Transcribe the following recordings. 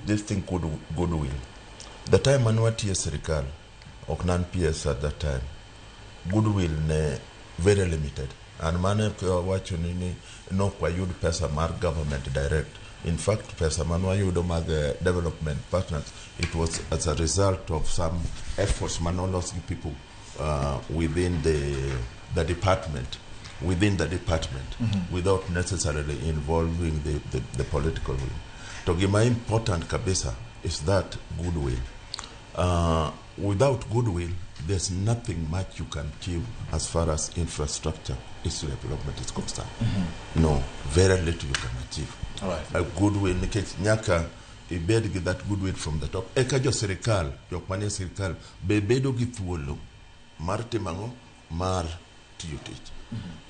This thing called goodwill. The time manuati sirkal, oknan PS at that time, goodwill ne very limited. And mane kwa wacho nini no kwa yud pesa mar government direct. In fact, pesa manwa yudo mag development partners, it was as a result of some efforts manolos people within the department, without necessarily involving the political will. To give my important kabisa is that goodwill. Without goodwill, there's nothing much you can achieve as far as infrastructure is development is concerned. No, very little you can achieve. All right. A goodwill, nyaka better get that goodwill from the top. Ekajo sirkal, jokmane sirkal, bebedo gi thuolo mar timango mar tiyo tich.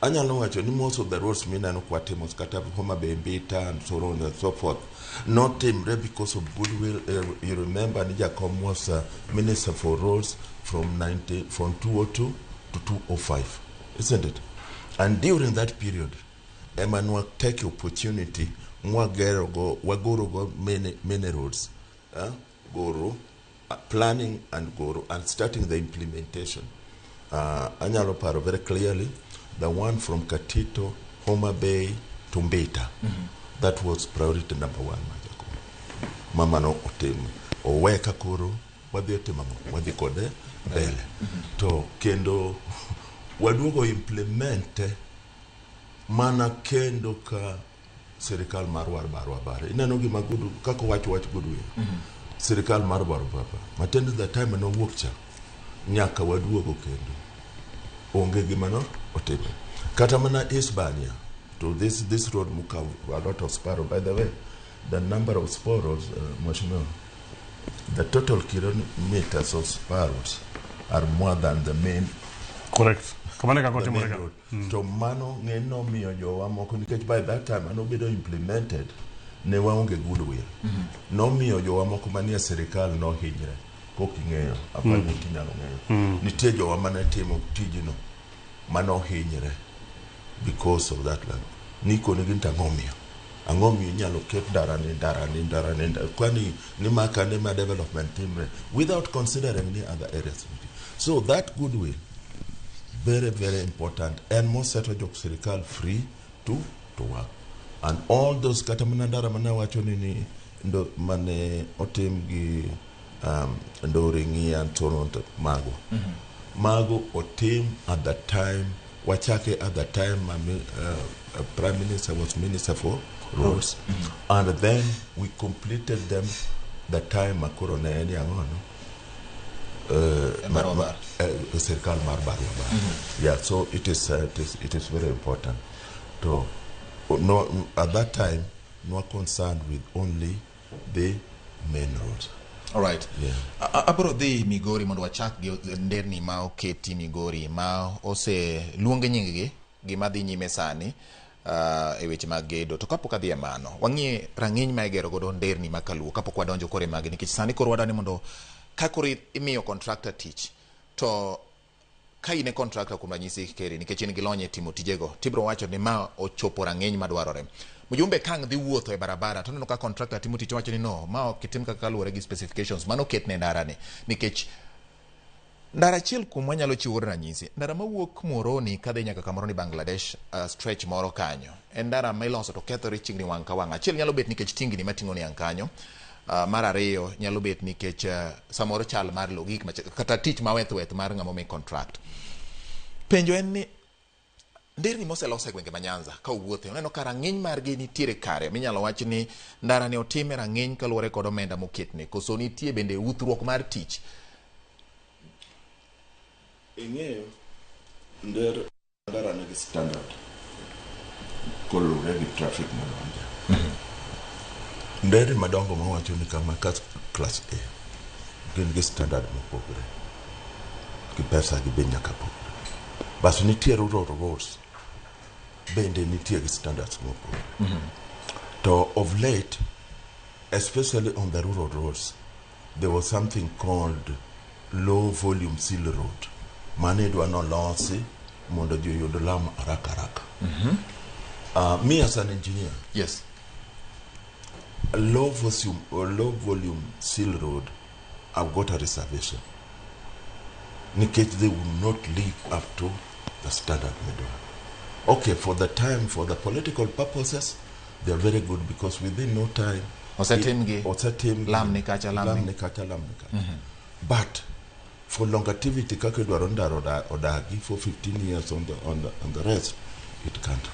Anyalo wacho ni most of the roads minano kwa timos kata Homa Bay, Beta and so on and so forth, not timre because of goodwill. You remember Nijakom was Minister for Roads from 2002 to 2005, isn't it? And during that period, Emmanuel take opportunity wagoro go many roads, goro planning and goro and starting the implementation. Anyalo paro very clearly the one from Katito, Homa Bay to Beta. That was priority number one. Mama no otim oweka koro wadhi otimamo wadhi kode bele to kendo waduogo implement mana kendo ka sirkal marwar bare ineno gima gudu kako wach gudu sirkal marwar baba matendo the time no wuok cha nyaka waduogo kendo onge gima no otime kata mana Hispania to this road muka a lot of sparrow. By the way, the number of sparrows, the total kilometers of sparrows are more than the main. Correct. The main road. So mano ngeno miyo jowa moko nikech by that time ano bedo implemented ne waonge goodwill. No miyo jowa moko manie sirkal no hinyre. Pok ing'eyo apani tinyalo ng'eyo. Nitie jowa mane timo tijino mano hinyre because of that land. Niko niginta ngomio nyalo ket darani kwani ni maka ne ma development team without considering any other areas. So that goodwill very, very important, and most settled sirkal free to work. And all those katamanandara mana wacho nini ndo mane otim gi ndoringi and Toronto mago. Mago otim at that time, wachake at that time Prime Minister was Minister for Roads. And then we completed them the time Makuro na eni angono. Sirkal marbar. Yeah, so it is very important. So no, at that time, no concerned with only the main roads. All right. Yeah. Abro the Migori mondo wachak gi nderni ma oketi Migori ma ose luonge nyinggi gima dhi nyime sani e weche mag gedo to kapok adhi e mano wang'e rang'iny ma igero godo nderni ma Kaluo kapok wadonjo kore magi nikech sani koro wadani mondo ka koro imiyo contractor tich to ka ine contractor kuom ranyisi Carey nikech in gi lony e timo tijego tibro wacho ni ma ochopo rang'iny madwarore mjumbe kang dhi wuotho e barabara to neno ka contractor timo tich wacho ni no ma ok tim kaka kaluwore gi specifications mano ketne ndarani nikech ndara achiel kuom wanyalo chiwo ranyisi ndara mawuok Moroni kadhi nyaka kamoro ni Bangladesh stretch moro kanyo en ndara ma iloso to kethore chingni wang' ka wang' achiel nyalo bet nikech tingni mating'o ni kanyo mar ariyo nyalo bet nikech samoro chal mar logik kata tich maweth mar ng'amo me contract penjo en ni nderni moselos e gwenge ma Nyanza ka wuothe oneno ka rang'iny margi nitiere kare minyalo wach ni ndara ne otime rang'iny kaluwore kod omenda moketne koso nitie bende uthruok mar tich ing'eyo ndara nigi standard kolure gi traffic malonja ndere madongo mawacho ni kama class A gin gi standard mopogore gi pesa gi be nyaka pogore bas nitie rural roads bende nitie gi standards mopogore to of late especially on the rural roads there was something called low volume seal road mane dwa nolosi mondo ji oyud lam araka Me as an engineer, Yes. a low volume seal road, I've got a reservation. Nikech they will not live up to the standard middle. Okay, for the time, for the political purposes, they are very good because within no time, Osetimgi. Lamni kacha. But for longevity, kaka dwaronda odagi for 15 years on the rest, it can't.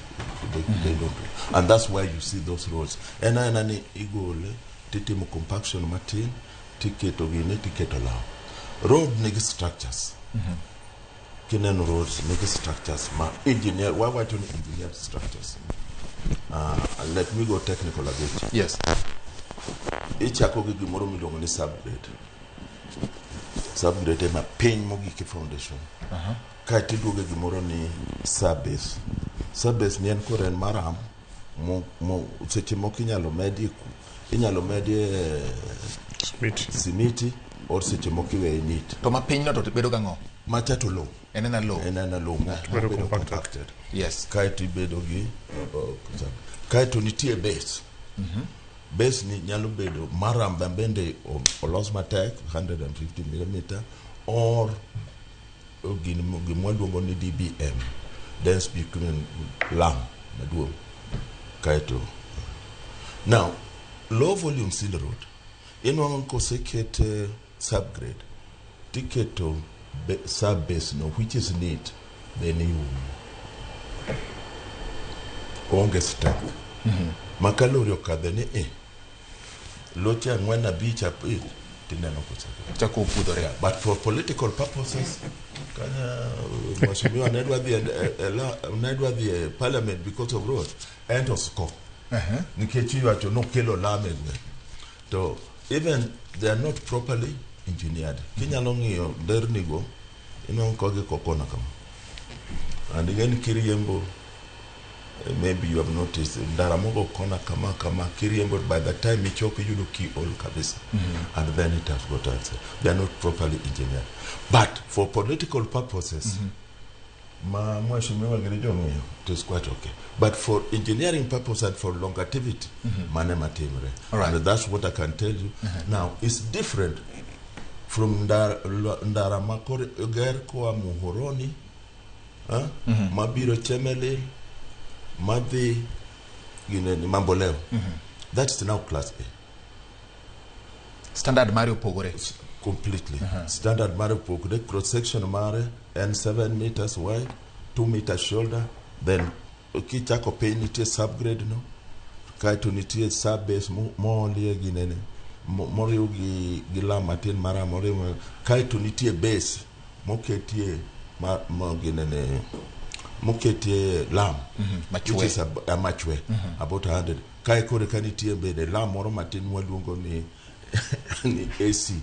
They don't do. And that's why you see those roads. And I igole titimu compaction matin tiketo gine tiketo lao. Road nigga structures. Kinen roads nigga structures. Ma engineer, why don't engineer structures? Let me go technical a bit. Yes. Each akogi gimoro milongo ni subgrade. Subgrade ma pain mogi ki foundation. Kati duge gimoro ni subbase. Subbase ni enkoren maram mo seche moki inyalo medie simiti or seche moki we nit. To ma piny no to bedo gango. Macha to low. Enena low. Bedo compacted. Yes. Kati bedo gi kati nitie base. Base ni nyalo bedo maram bende olos matek 150 mm or gimwaluongo ni DBM, dense between lam maduong kaito. Now low volume seal road inwango kosekete subgrade tiketo sub base no which is neat then you onge stack makalori okadhe ni locha ngwana bicha pit tineno kosa Chako pudore. but for political purposes kanya mheshimiwa nedwa the parliament because of road and of scope nikech iwacho no kelo lame to even they are not properly engineered. Kinyalo ng'iyo dernigo inonko gi kokona kama and again kiriembo. Maybe you have noticed Daramogo kona kama kiriembo by the time ichoke you look all kabisa and then it has got answer. They are not properly engineered. But for political purposes, it is quite okay. But for engineering purpose and for longevity, and that's what I can tell you. Now it's different from Ndaramako Gerko Muhoroni, Mabiro Chemele. Madhi Mamboleo. That's now class A. Standard Mario Pogore. Completely. Standard Mario Pogore, cross section mare and 7 meters wide, 2 meters shoulder, then Kichako apeini subgrade no. Kaito nitie sub base mo lie ginene. Mori gila matin mara mori kaito nitie base moketie mo ginene. Muketie lam, which is a machwe, about 100. Kai kore kanitie bede lam moro matin mwaluongo ni AC,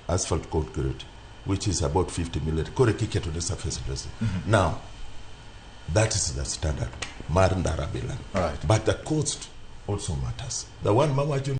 asphalt concrete, which is about 50 mm. Kore kike to the surface dressing. Now, that is the standard. Marndara bilan. Right. But the cost also matters. The one Mama